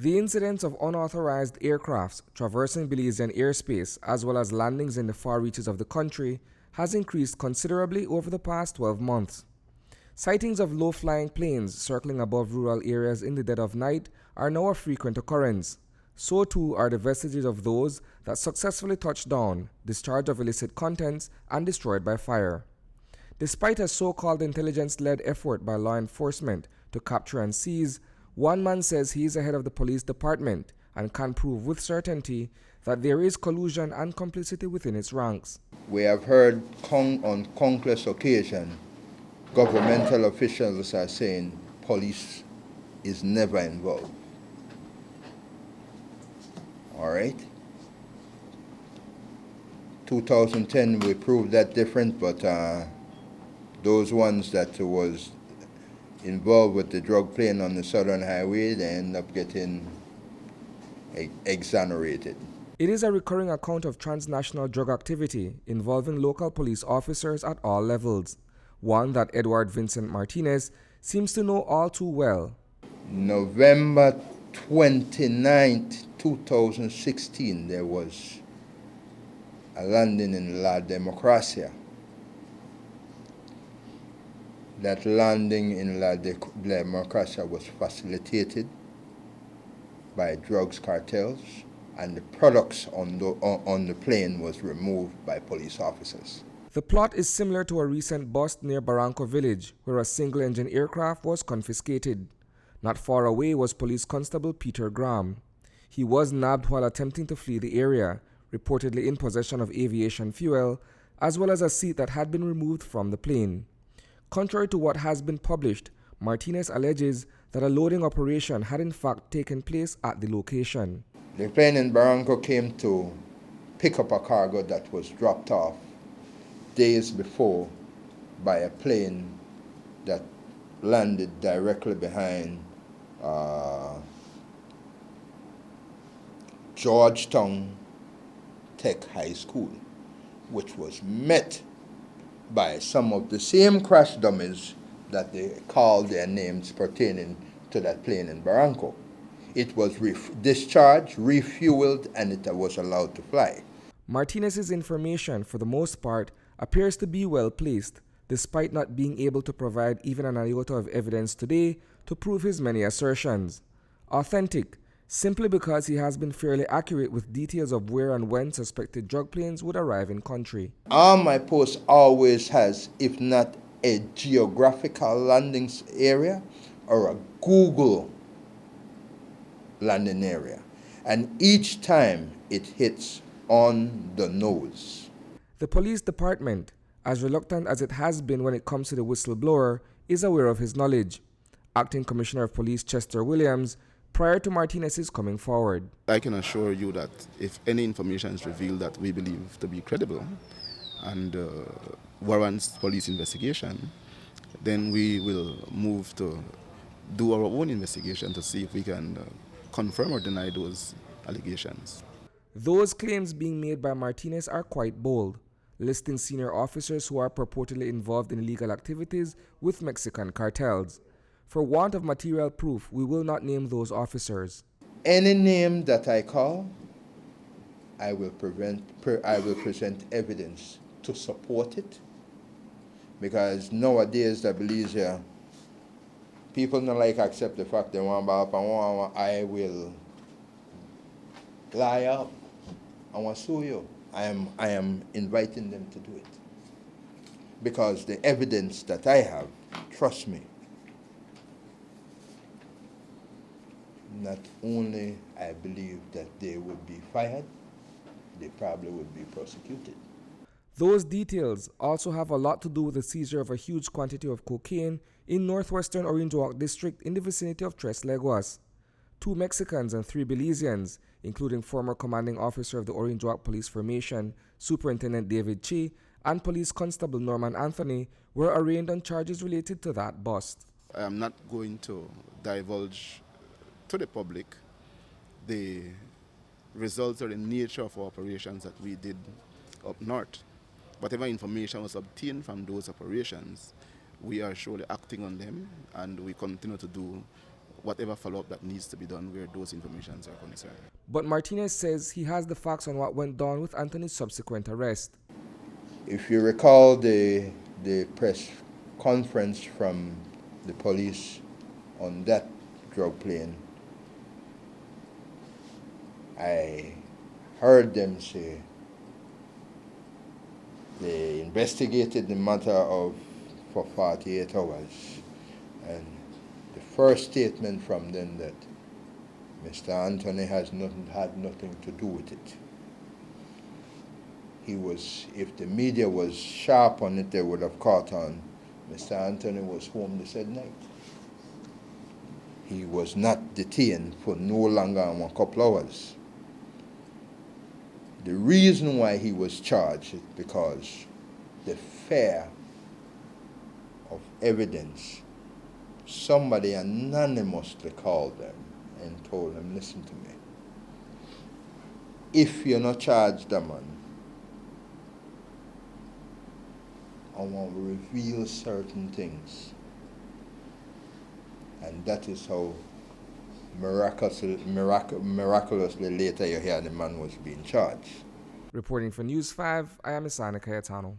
The incidence of unauthorized aircrafts traversing Belizean airspace as well as landings in the far reaches of the country has increased considerably over the past 12 months. Sightings of low-flying planes circling above rural areas in the dead of night are now a frequent occurrence. So too are the vestiges of those that successfully touched down, discharged of illicit contents, and destroyed by fire. Despite a so-called intelligence-led effort by law enforcement to capture and seize, one man says he is ahead of the police department and can prove with certainty that there is collusion and complicity within its ranks. We have heard on countless occasions governmental officials are saying police is never involved. All right? 2010 we proved that different, but those ones that was involved with the drug plane on the Southern Highway, they end up getting exonerated. It is a recurring account of transnational drug activity involving local police officers at all levels, one that Edward Vincent Martinez seems to know all too well. November 29th, 2016, there was a landing in La Democracia. That landing in La Democracia was facilitated by drugs cartels, and the products on the plane was removed by police officers. The plot is similar to a recent bust near Barranco Village, where a single-engine aircraft was confiscated. Not far away was Police Constable Peter Graham. He was nabbed while attempting to flee the area, reportedly in possession of aviation fuel, as well as a seat that had been removed from the plane. Contrary to what has been published, Martinez alleges that a loading operation had in fact taken place at the location. The plane in Barranco came to pick up a cargo that was dropped off days before by a plane that landed directly behind Georgetown Tech High School, which was met by some of the same crash dummies that they called their names pertaining to that plane in Barranco. It was discharged, refueled, and it was allowed to fly. Martinez's information, for the most part, appears to be well placed, despite not being able to provide even an iota of evidence today to prove his many assertions. Authentic, simply because he has been fairly accurate with details of where and when suspected drug planes would arrive in country. All my post always has, if not a geographical landing area, or a Google landing area. And each time it hits on the nose. The police department, as reluctant as it has been when it comes to the whistleblower, is aware of his knowledge. Acting Commissioner of Police Chester Williams, prior to Martinez's coming forward. I can assure you that if any information is revealed that we believe to be credible and warrants police investigation, then we will move to do our own investigation to see if we can confirm or deny those allegations. Those claims being made by Martinez are quite bold, listing senior officers who are purportedly involved in illegal activities with Mexican cartels. For want of material proof, we will not name those officers. Any name that I call, I will present evidence to support it. Because nowadays, the Belize, people don't like accept the fact they want to I will lie up. I want to sue you. I am inviting them to do it. Because the evidence that I have, trust me, not only I believe that they would be fired, they probably would be prosecuted. Those details also have a lot to do with the seizure of a huge quantity of cocaine in northwestern Orange Walk district in the vicinity of Tres Leguas. 2 Mexicans and 3 Belizeans, including former commanding officer of the Orange Walk Police Formation, Superintendent David Chi, and Police Constable Norman Anthony, were arraigned on charges related to that bust. I am not going to divulge to the public the results or the nature of our operations that we did up north. Whatever information was obtained from those operations, we are surely acting on them, and we continue to do whatever follow-up that needs to be done where those informations are concerned. But Martinez says he has the facts on what went down with Anthony's subsequent arrest. If you recall the press conference from the police on that drug plane, I heard them say they investigated the matter for 48 hours, and the first statement from them that Mr. Anthony had nothing to do with it. If the media was sharp on it, they would have caught on. Mr. Anthony was home the said night. He was not detained for no longer than a couple hours. The reason why he was charged is because the fear of evidence. Somebody anonymously called them and told them, listen to me. If you're not charged, man, I want to reveal certain things. And that is how miraculously later you hear the man was being charged. Reporting for News 5, I am Isana Cayetano.